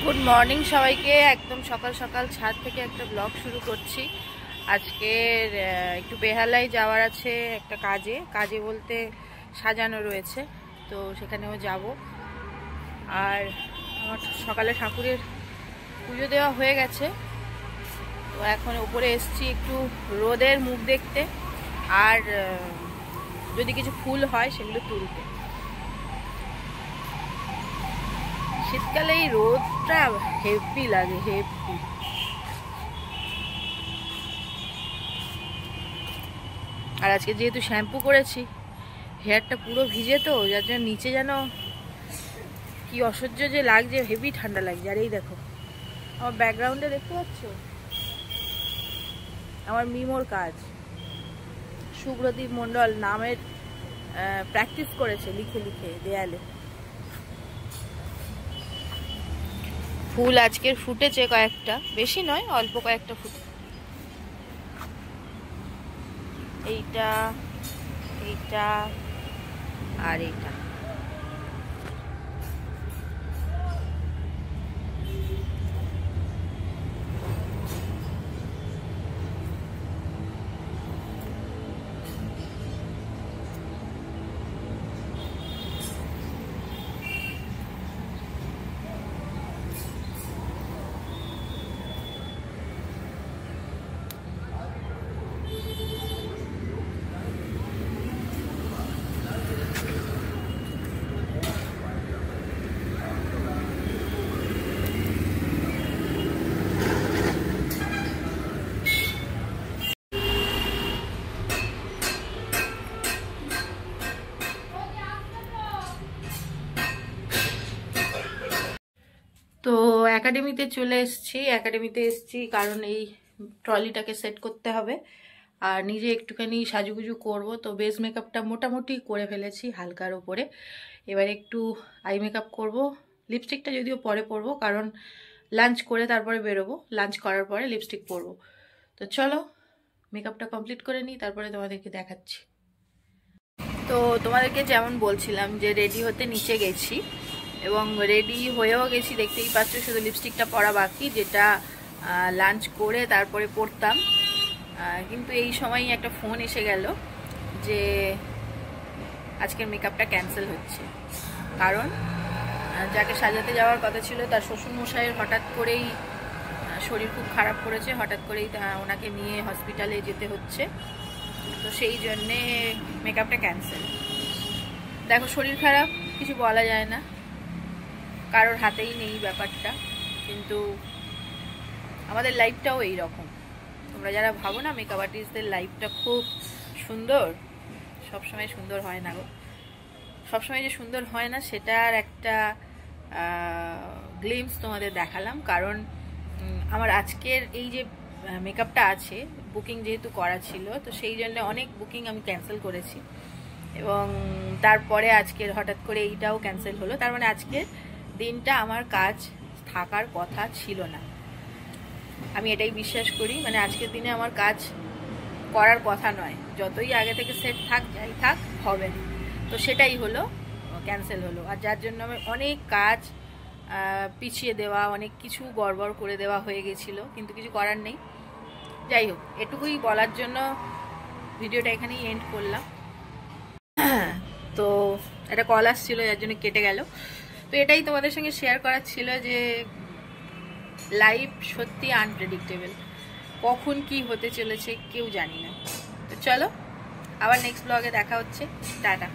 Good morning সবাইকে। একদম সকাল সকাল ছাদ থেকে একটা ব্লগ শুরু করছি। আজকের একটু বেহালায় যাওয়ার আছে, একটা কাজে বলতে সাজানো রয়েছে, তো সেখানেও যাব। আর আমার সকালে ঠাকুরের পুজো দেওয়া হয়ে গেছে, তো এখন উপরে এসছি একটু রোদের মুখ দেখতে, আর যদি কিছু ফুল হয় সেগুলো তুলতে। শীতকালে এই রোদটা হেভি লাগে, হেভি। আর আজকে যেহেতু শ্যাম্পু করেছি, হেয়ারটা পুরো ভিজে, তো যার জন্য নিচে যেন কি অসহ্য যে লাগছে, হেভি ঠান্ডা লাগছে। আর এই দেখো আমার ব্যাকগ্রাউন্ডে দেখতে পাচ্ছ আমার মিমোর কাজ। সুব্রদীপ মণ্ডল নামের প্র্যাকটিস করেছে লিখে লিখে দেয়ালে। ফুল আজকের ফুটেছে কয়েকটা, বেশি নয়, অল্প কয়েকটা ফুটে। এইটা, এইটা আর এইটা। তো একাডেমিতে এসছি কারণ এই ট্রলিটাকে সেট করতে হবে, আর নিজে একটুখানি সাজুগুজু করব। তো বেস মেকআপটা মোটামুটি করে ফেলেছি হালকার ওপরে। এবার একটু আই মেকআপ করব, লিপস্টিকটা যদিও পরে পরবো, কারণ লাঞ্চ করে তারপরে বেরোবো, লাঞ্চ করার পরে লিপস্টিক পরবো। তো চলো মেকআপটা কমপ্লিট করে নিই, তারপরে তোমাদেরকে দেখাচ্ছি। তো তোমাদেরকে যেমন বলছিলাম যে রেডি হতে নিচে গেছি, এবং রেডি হয়েও গেছি, দেখতেই পাচ্ছ। শুধু লিপস্টিকটা পরা বাকি, যেটা লাঞ্চ করে তারপরে পরতাম। কিন্তু এই সময়ই একটা ফোন এসে গেল যে আজকের মেকআপটা ক্যান্সেল হচ্ছে। কারণ যাকে সাজাতে যাওয়ার কথা ছিল তার শ্বশুরমশাইয়ের হঠাৎ করেই শরীর খুব খারাপ করেছে, হঠাৎ করেই ওনাকে নিয়ে হসপিটালে যেতে হচ্ছে। তো সেই জন্যে মেকআপটা ক্যান্সেল। দেখো শরীর খারাপ, কিছু বলা যায় না, কারোর হাতেই নেই ব্যাপারটা। কিন্তু আমাদের লাইফটাও এই রকম। তোমরা যারা ভাবো না মেকআপ আর্টিস্টদের লাইফটা খুব সুন্দর, সবসময় সুন্দর হয় না গো। সবসময় যে সুন্দর হয় না সেটার একটা গ্লিমস তোমাদের দেখালাম। কারণ আমার আজকের এই যে মেকআপটা আছে, বুকিং যেহেতু করা ছিল, তো সেই জন্য অনেক বুকিং আমি ক্যান্সেল করেছি, এবং তারপরে আজকের হঠাৎ করে এইটাও ক্যান্সেল হলো। তার মানে আজকের দিনটা আমার কাজ থাকার কথা ছিল না। আমি এটাই বিশ্বাস করি, মানে আজকের দিনে আমার কাজ করার কথা নয়, যতই আগে থেকে সেট থাক যাই থাক হবে না। তো সেটাই হলো, ক্যান্সেল হলো। আর যার জন্য আমার অনেক কাজ পিছিয়ে দেওয়া, অনেক কিছু গড়বড় করে দেওয়া হয়ে গেছিলো, কিন্তু কিছু করার নেই। যাই হোক, এটুকুই বলার জন্য ভিডিওটা এখানেই এন্ড করলাম। তো একটা কল আসছিল, যার জন্য কেটে গেল। তো এটাই তোমাদের সঙ্গে শেয়ার করার ছিল যে লাইফ সত্যি আনপ্রেডিক্টেবল, কখন কি হতে চলেছে কেউ জানি না। তো চলো আবার নেক্সট ব্লগে দেখা হচ্ছে। টাটা।